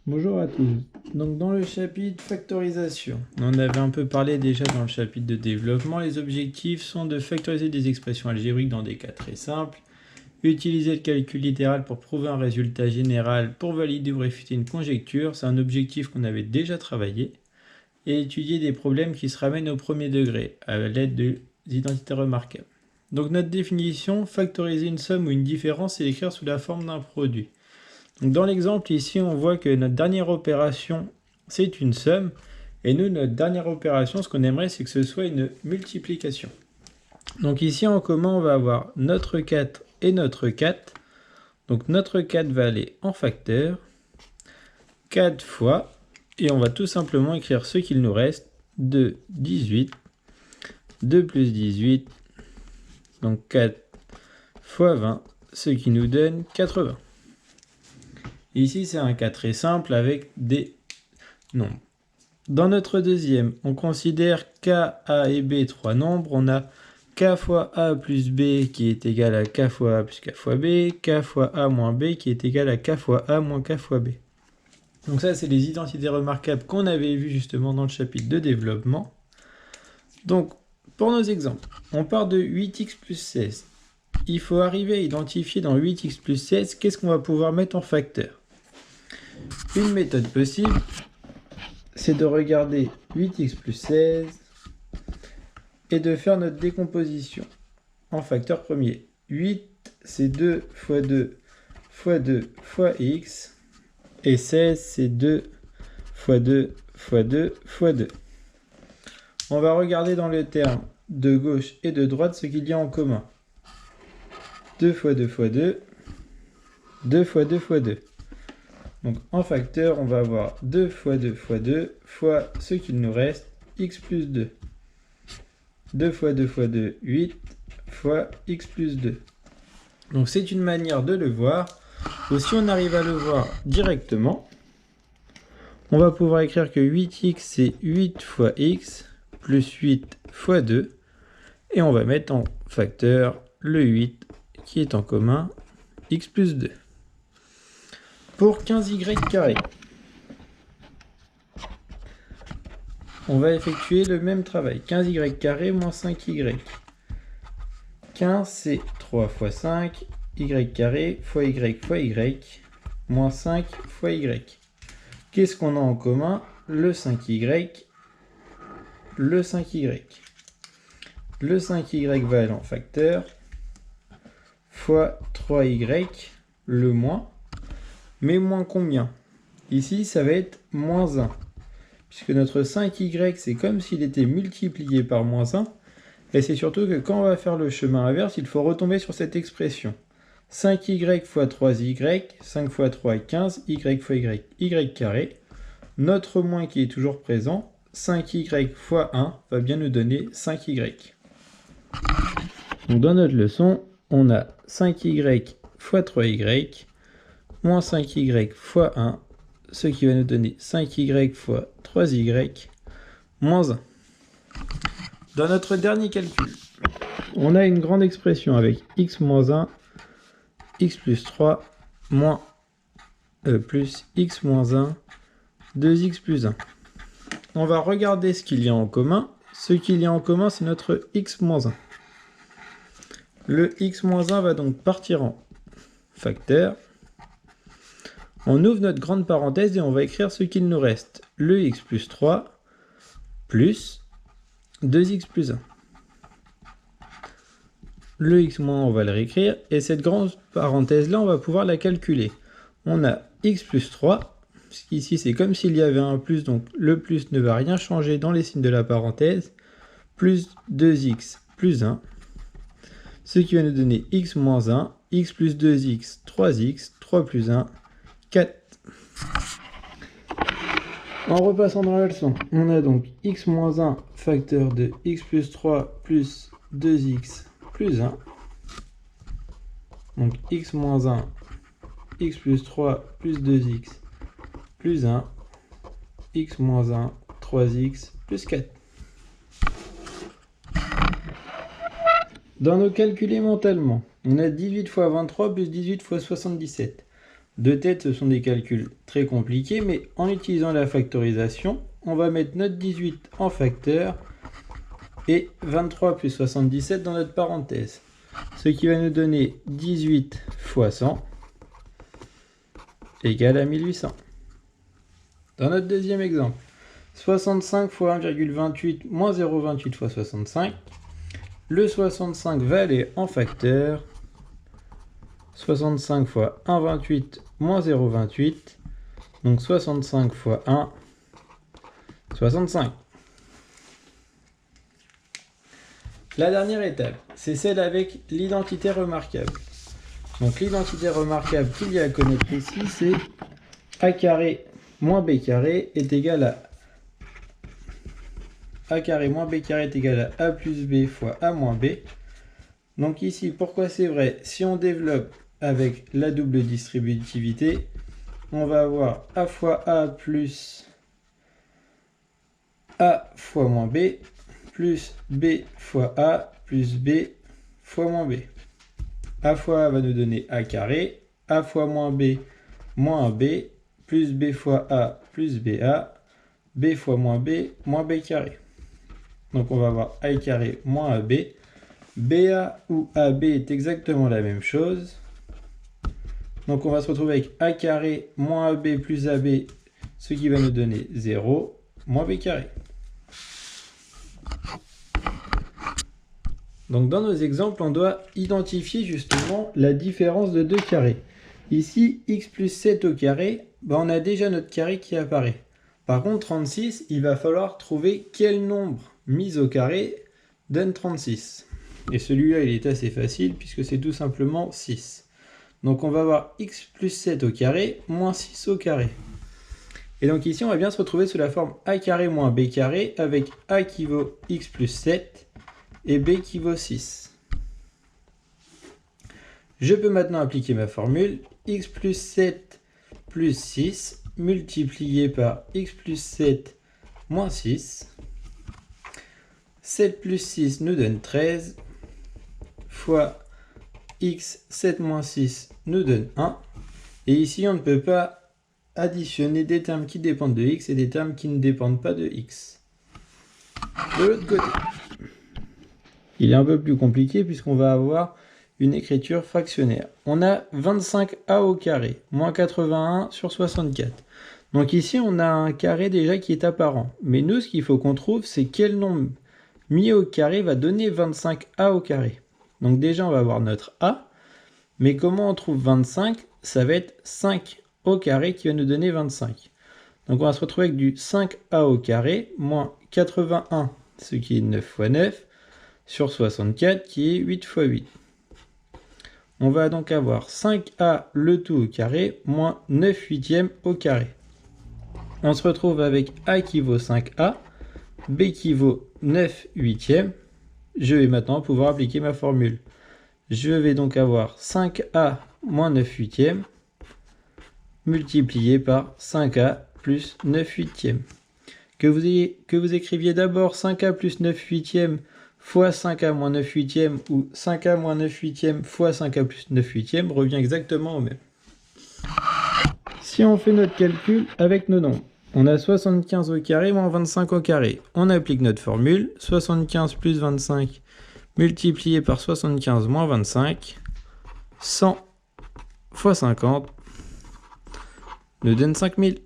Bonjour à tous. Donc dans le chapitre factorisation, on avait un peu parlé déjà dans le chapitre de développement. Les objectifs sont de factoriser des expressions algébriques dans des cas très simples, utiliser le calcul littéral pour prouver un résultat général pour valider ou réfuter une conjecture, c'est un objectif qu'on avait déjà travaillé, et étudier des problèmes qui se ramènent au premier degré à l'aide d'identités remarquables. Donc notre définition, factoriser une somme ou une différence, c'est l'écrire sous la forme d'un produit. Donc dans l'exemple ici, on voit que notre dernière opération, c'est une somme. Et nous, notre dernière opération, ce qu'on aimerait, c'est que ce soit une multiplication. Donc ici, en commun, on va avoir notre 4 et notre 4. Donc notre 4 va aller en facteur. 4 fois, et on va tout simplement écrire ce qu'il nous reste, 2, 18. 2 plus 18, donc 4 fois 20, ce qui nous donne 80. Ici, c'est un cas très simple avec des nombres. Dans notre deuxième, on considère k, a et b trois nombres. On a k fois a plus b qui est égal à k fois a plus k fois b, k fois a moins b qui est égal à k fois a moins k fois b. Donc ça, c'est les identités remarquables qu'on avait vues justement dans le chapitre de développement. Donc, pour nos exemples, on part de 8x plus 16. Il faut arriver à identifier dans 8x plus 16 qu'est-ce qu'on va pouvoir mettre en facteur. Une méthode possible, c'est de regarder 8x plus 16 et de faire notre décomposition en facteur premier. 8, c'est 2 fois 2 fois 2 fois x, et 16, c'est 2 fois 2 fois 2 fois 2. On va regarder dans le terme de gauche et de droite ce qu'il y a en commun. 2 fois 2 fois 2, 2 fois 2 fois 2. Donc en facteur, on va avoir 2 fois 2 fois 2 fois ce qu'il nous reste, x plus 2. 2 fois 2 fois 2, 8 fois x plus 2. Donc c'est une manière de le voir. Ou si on arrive à le voir directement, on va pouvoir écrire que 8x c'est 8 fois x plus 8 fois 2. Et on va mettre en facteur le 8 qui est en commun, x plus 2. Pour 15y carré, on va effectuer le même travail. 15y carré moins 5y. 15, c'est 3 fois 5, y carré fois y, moins 5 fois y. Qu'est-ce qu'on a en commun? Le 5y, le 5y. Le 5y va aller en facteur, fois 3y, le moins. Mais moins combien? Ici, ça va être moins 1. Puisque notre 5y, c'est comme s'il était multiplié par moins 1. Et c'est surtout que quand on va faire le chemin inverse, il faut retomber sur cette expression. 5y fois 3y, 5 fois 3 est 15, y fois y carré. Notre moins qui est toujours présent, 5y fois 1 va bien nous donner 5y. Donc dans notre leçon, on a 5y fois 3y, moins 5y fois 1, ce qui va nous donner 5y fois 3y, moins 1. Dans notre dernier calcul, on a une grande expression avec x moins 1, x plus 3, moins plus x moins 1, 2x plus 1. On va regarder ce qu'il y a en commun. Ce qu'il y a en commun, c'est notre x moins 1. Le x moins 1 va donc partir en facteur. On ouvre notre grande parenthèse et on va écrire ce qu'il nous reste. Le x plus 3 plus 2x plus 1. Le x moins 1, on va le réécrire. Et cette grande parenthèse-là, on va pouvoir la calculer. On a x plus 3. Ici, c'est comme s'il y avait un plus, donc le plus ne va rien changer dans les signes de la parenthèse. Plus 2x plus 1. Ce qui va nous donner x moins 1. X plus 2x, 3x. 3 plus 1, 4. En repassant dans la leçon, on a donc x moins 1 facteur de x plus 3 plus 2x plus 1. Donc x moins 1, x plus 3 plus 2x plus 1, x moins 1, 3x plus 4. Dans nos calculés mentalement, on a 18 fois 23 plus 18 fois 77. De tête, ce sont des calculs très compliqués, mais en utilisant la factorisation, on va mettre notre 18 en facteur et 23 plus 77 dans notre parenthèse. Ce qui va nous donner 18 fois 100 égale à 1800. Dans notre deuxième exemple, 65 fois 1,28 moins 0,28 fois 65. Le 65 va aller en facteur. 65 fois 1,28 moins 0,28. Donc 65 fois 1, 65. La dernière étape, c'est celle avec l'identité remarquable. Donc l'identité remarquable qu'il y a à connaître ici, c'est a carré moins b carré est égal à a carré moins b carré est égal à a plus b fois a moins b. Donc ici, pourquoi c'est vrai? Si on développe avec la double distributivité, on va avoir a fois a plus a fois moins b plus b fois a plus b fois moins b. A fois a va nous donner a carré, a fois moins b b, plus b fois a plus ba, b fois moins b carré. Donc on va avoir a carré moins ab. ba ou ab est exactement la même chose. Donc on va se retrouver avec a carré moins ab plus ab, ce qui va nous donner 0 moins b carré. Donc dans nos exemples, on doit identifier justement la différence de deux carrés. Ici, x plus 7 au carré, on a déjà notre carré qui apparaît. Par contre, 36, il va falloir trouver quel nombre mis au carré donne 36. Et celui-là, il est assez facile puisque c'est tout simplement 6. Donc on va avoir x plus 7 au carré moins 6 au carré. Et donc ici, on va bien se retrouver sous la forme a carré moins b carré avec a qui vaut x plus 7 et b qui vaut 6. Je peux maintenant appliquer ma formule x plus 7 plus 6 multiplié par x plus 7 moins 6. 7 plus 6 nous donne 13 fois x 7 moins 6 nous donne 1. Et ici, on ne peut pas additionner des termes qui dépendent de x et des termes qui ne dépendent pas de x. De l'autre côté, il est un peu plus compliqué puisqu'on va avoir une écriture fractionnaire. On a 25a au carré, moins 81 sur 64. Donc ici, on a un carré déjà qui est apparent. Mais nous, ce qu'il faut qu'on trouve, c'est quel nombre mis au carré va donner 25a au carré. Donc déjà, on va avoir notre a. Mais comment on trouve 25? Ça va être 5 au carré qui va nous donner 25. Donc on va se retrouver avec du 5a au carré, moins 81, ce qui est 9 fois 9, sur 64, qui est 8 fois 8. On va donc avoir 5a le tout au carré, moins 9 huitièmes au carré. On se retrouve avec a qui vaut 5a, b qui vaut 9 huitièmes. Je vais maintenant pouvoir appliquer ma formule. Je vais donc avoir 5a moins 9 huitièmes multiplié par 5a plus 9 huitièmes. Que vous écriviez d'abord 5a plus 9 huitièmes fois 5a moins 9 huitièmes ou 5a moins 9 huitièmes fois 5a plus 9 huitièmes revient exactement au même. Si on fait notre calcul avec nos nombres, on a 75 au carré moins 25 au carré. On applique notre formule, 75 plus 25 multiplié par 75 moins 25, 100 fois 50 nous donne 5000.